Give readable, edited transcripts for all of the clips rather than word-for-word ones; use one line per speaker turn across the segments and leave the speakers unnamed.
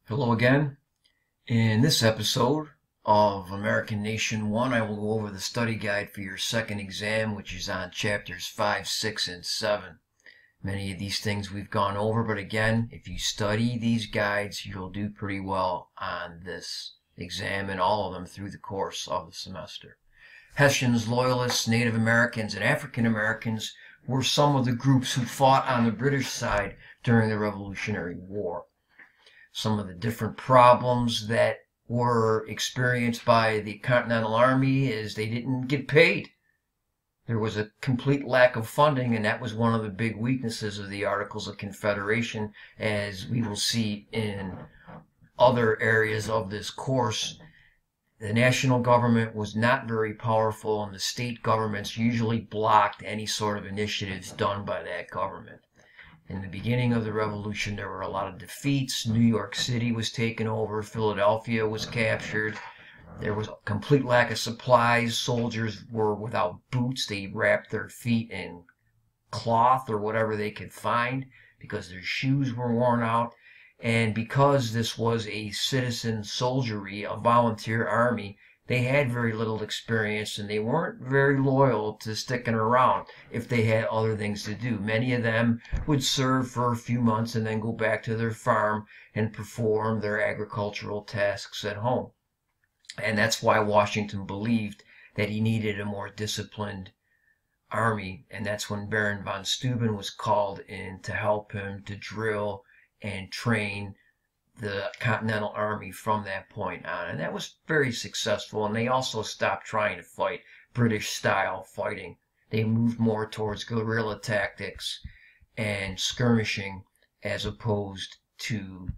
Hello again. In this episode of American Nation 1, I will go over the study guide for your second exam, which is on chapters 5, 6, and 7. Many of these things we've gone over, but again, if you study these guides, you'll do pretty well on this exam and all of them through the course of the semester. Hessians, Loyalists, Native Americans, and African Americans were some of the groups who fought on the British side during the Revolutionary War. Some of the different problems that were experienced by the Continental Army is they didn't get paid. There was a complete lack of funding, and that was one of the big weaknesses of the Articles of Confederation, as we will see in other areas of this course. The national government was not very powerful, and the state governments usually blocked any sort of initiatives done by that government. In the beginning of the revolution, there were a lot of defeats. New York City was taken over. Philadelphia was captured. There was a complete lack of supplies. Soldiers were without boots. They wrapped their feet in cloth or whatever they could find because their shoes were worn out. And because this was a citizen soldiery, a volunteer army, they had very little experience, and they weren't very loyal to sticking around if they had other things to do. Many of them would serve for a few months and then go back to their farm and perform their agricultural tasks at home. And that's why Washington believed that he needed a more disciplined army, and that's when Baron von Steuben was called in to help him to drill and train the Continental Army from that point on. And that was very successful, and they also stopped trying to fight British-style fighting. They moved more towards guerrilla tactics and skirmishing as opposed to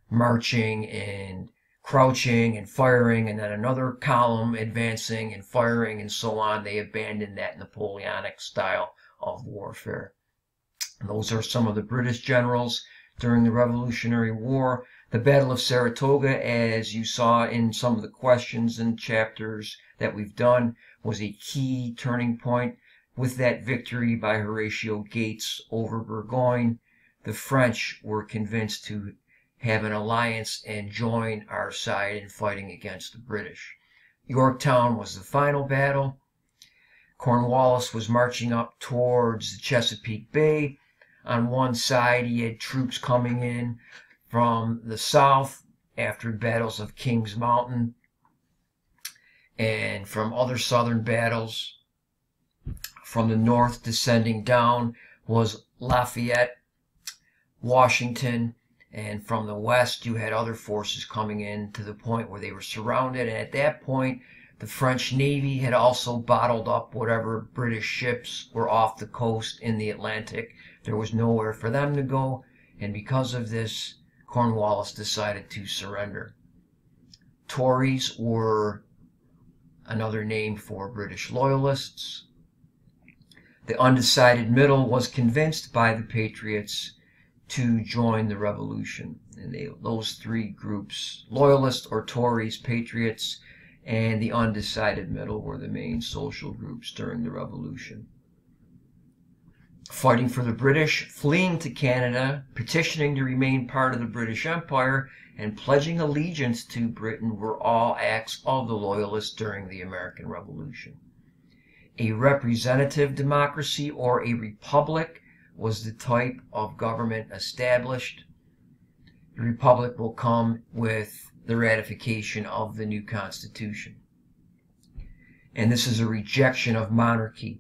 marching and crouching and firing and then another column advancing and firing and so on. They abandoned that Napoleonic style of warfare. Those are some of the British generals during the Revolutionary War. The Battle of Saratoga, as you saw in some of the questions and chapters that we've done, was a key turning point. With that victory by Horatio Gates over Burgoyne, the French were convinced to have an alliance and join our side in fighting against the British. Yorktown was the final battle. Cornwallis was marching up towards the Chesapeake Bay. On one side, he had troops coming in from the south after battles of Kings Mountain and from other southern battles. From the north, descending down, was Lafayette, Washington, and from the west, you had other forces coming in to the point where they were surrounded. And at that point, the French Navy had also bottled up whatever British ships were off the coast in the Atlantic. There was nowhere for them to go, and because of this, Cornwallis decided to surrender. Tories were another name for British loyalists. The undecided middle was convinced by the Patriots to join the revolution. And those three groups, loyalists or Tories, patriots, and the undecided middle, were the main social groups during the revolution. Fighting for the British, fleeing to Canada, petitioning to remain part of the British Empire, and pledging allegiance to Britain were all acts of the Loyalists during the American Revolution. A representative democracy or a republic was the type of government established. The republic will come with the ratification of the new Constitution. And this is a rejection of monarchy,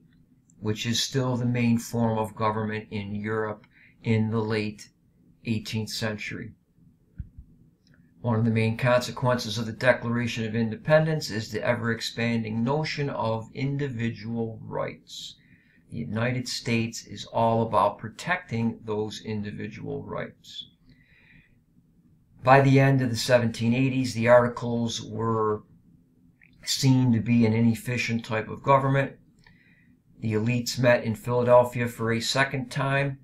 which is still the main form of government in Europe in the late 18th century. One of the main consequences of the Declaration of Independence is the ever-expanding notion of individual rights. The United States is all about protecting those individual rights. By the end of the 1780s, the Articles were seen to be an inefficient type of government. The elites met in Philadelphia for a second time,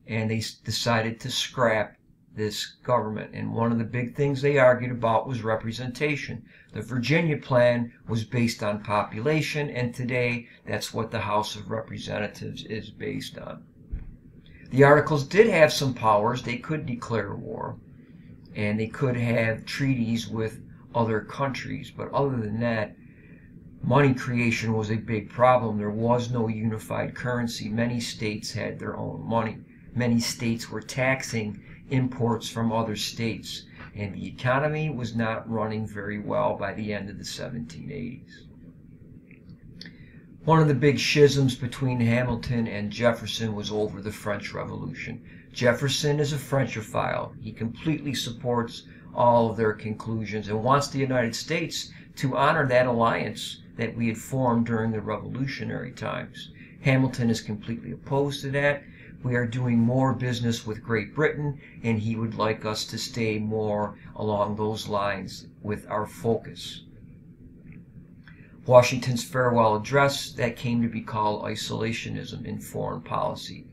and they decided to scrap this government. And one of the big things they argued about was representation. The Virginia Plan was based on population, and today that's what the House of Representatives is based on. The Articles did have some powers. They could declare war. and they could have treaties with other countries. But other than that, money creation was a big problem. There was no unified currency. Many states had their own money. Many states were taxing imports from other states, and the economy was not running very well by the end of the 1780s. One of the big schisms between Hamilton and Jefferson was over the French Revolution. Jefferson is a Frenchophile. He completely supports all of their conclusions and wants the United States to honor that alliance that we had formed during the revolutionary times. Hamilton is completely opposed to that. We are doing more business with Great Britain, and he would like us to stay more along those lines with our focus. Washington's farewell address, that came to be called isolationism in foreign policy.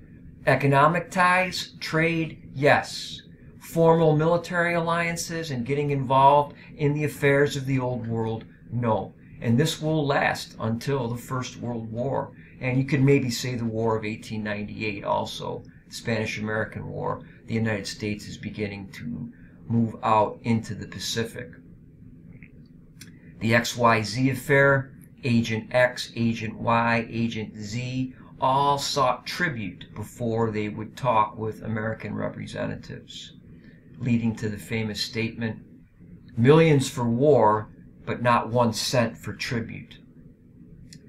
Economic ties, trade, yes. Formal military alliances and getting involved in the affairs of the old world, no. And this will last until the First World War. And you could maybe say the War of 1898 also, the Spanish-American War. The United States is beginning to move out into the Pacific. The XYZ affair, Agent X, Agent Y, Agent Z, all sought tribute before they would talk with American representatives, leading to the famous statement, "Millions for war, but not 1 cent for tribute."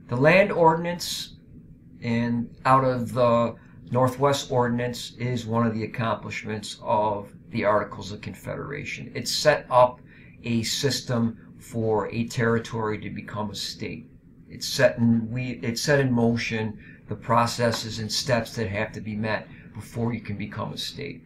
The Land Ordinance and out of the Northwest Ordinance is one of the accomplishments of the Articles of Confederation. It set up a system for a territory to become a state. It set in motion the processes and steps that have to be met before you can become a state.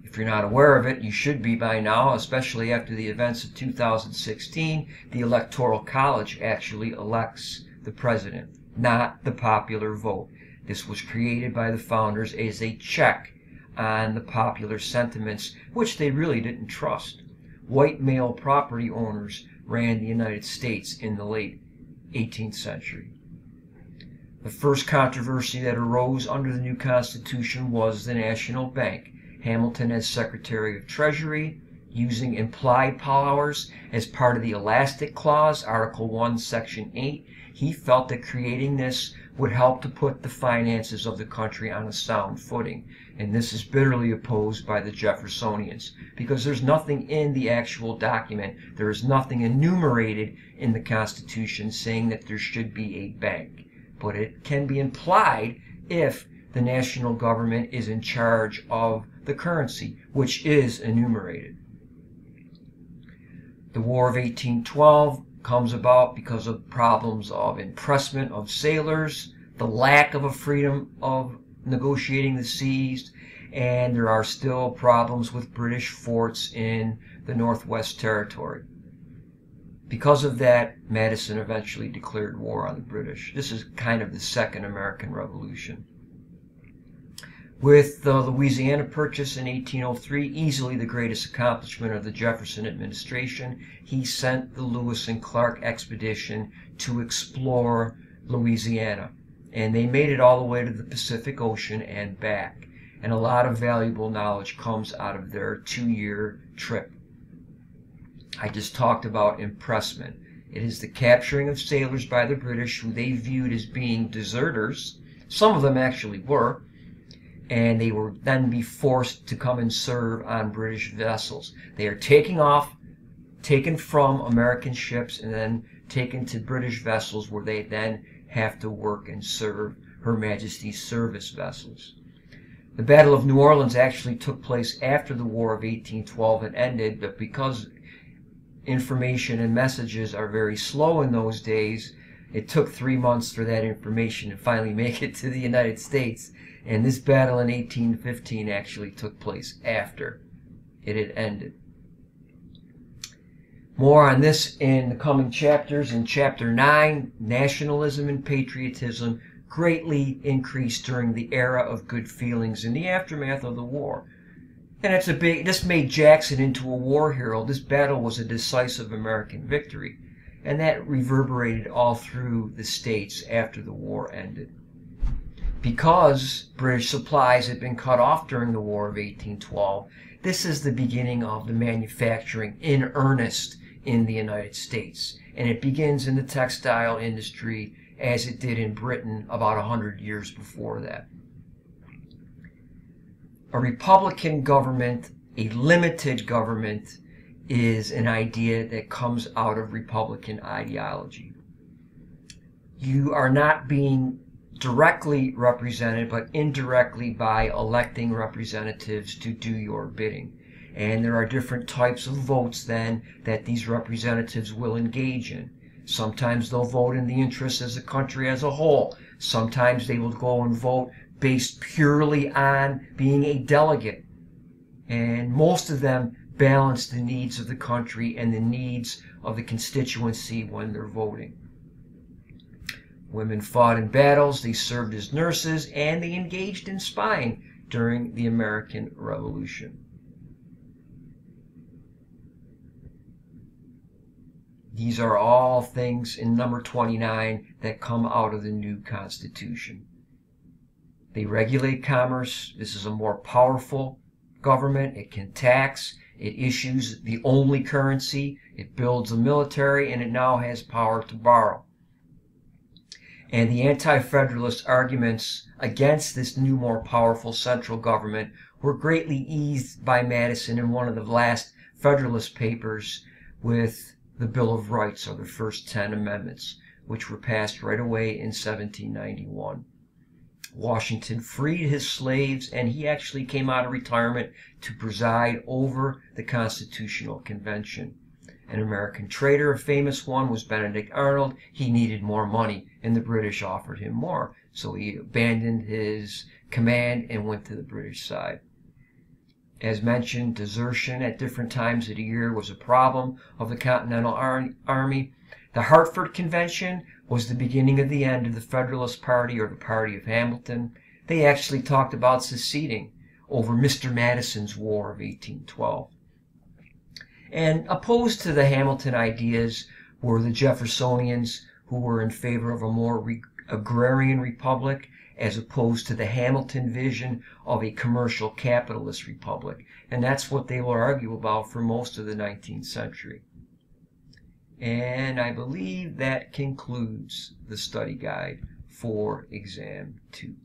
If you're not aware of it, you should be by now, especially after the events of 2016. The Electoral College actually elects the president, not the popular vote. This was created by the founders as a check on the popular sentiments, which they really didn't trust. White male property owners ran the United States in the late 18th century. The first controversy that arose under the new Constitution was the National Bank. Hamilton, as Secretary of Treasury, using implied powers as part of the Elastic Clause, Article 1, Section 8, he felt that creating this would help to put the finances of the country on a sound footing. And this is bitterly opposed by the Jeffersonians, because there's nothing in the actual document, there is nothing enumerated in the Constitution saying that there should be a bank. But it can be implied if the national government is in charge of the currency, which is enumerated. The War of 1812 comes about because of problems of impressment of sailors, the lack of a freedom of negotiating the seas, and there are still problems with British forts in the Northwest Territory. Because of that, Madison eventually declared war on the British. This is kind of the Second American Revolution. With the Louisiana Purchase in 1803, easily the greatest accomplishment of the Jefferson administration, he sent the Lewis and Clark expedition to explore Louisiana. And they made it all the way to the Pacific Ocean and back. And a lot of valuable knowledge comes out of their 2-year trip. I just talked about impressment. It is the capturing of sailors by the British who they viewed as being deserters. Some of them actually were. And they will then be forced to come and serve on British vessels. They are taken from American ships and then taken to British vessels where they then have to work and serve Her Majesty's service vessels. The Battle of New Orleans actually took place after the War of 1812 and ended, but because information and messages are very slow in those days, it took 3 months for that information to finally make it to the United States. And this battle in 1815 actually took place after it had ended. More on this in the coming chapters. In Chapter 9, nationalism and patriotism greatly increased during the era of good feelings in the aftermath of the war. And this made Jackson into a war hero. This battle was a decisive American victory. And that reverberated all through the states after the war ended. Because British supplies had been cut off during the War of 1812, this is the beginning of the manufacturing in earnest in the United States. And it begins in the textile industry as it did in Britain about 100 years before that. A republican government, a limited government, is an idea that comes out of Republican ideology. You are not being directly represented, but indirectly by electing representatives to do your bidding. And there are different types of votes then that these representatives will engage in. Sometimes they'll vote in the interests of the country as a whole. Sometimes they will go and vote based purely on being a delegate. And most of them balance the needs of the country and the needs of the constituency when they're voting. Women fought in battles, they served as nurses, and they engaged in spying during the American Revolution. These are all things in number 29 that come out of the new Constitution. They regulate commerce. This is a more powerful government. It can tax. It issues the only currency. It builds a military, and it now has power to borrow. And the anti-federalist arguments against this new, more powerful central government were greatly eased by Madison in one of the last Federalist Papers with the Bill of Rights, or the first 10 amendments, which were passed right away in 1791. Washington freed his slaves, and he actually came out of retirement to preside over the Constitutional Convention. An American trader, a famous one, was Benedict Arnold. He needed more money, and the British offered him more. So he abandoned his command and went to the British side. As mentioned, desertion at different times of the year was a problem of the Continental Army. The Hartford Convention was the beginning of the end of the Federalist Party, or the Party of Hamilton. They actually talked about seceding over Mr. Madison's War of 1812. And opposed to the Hamilton ideas were the Jeffersonians, who were in favor of a more agrarian republic, as opposed to the Hamilton vision of a commercial capitalist republic. And that's what they will argue about for most of the 19th century. And I believe that concludes the study guide for Exam 2.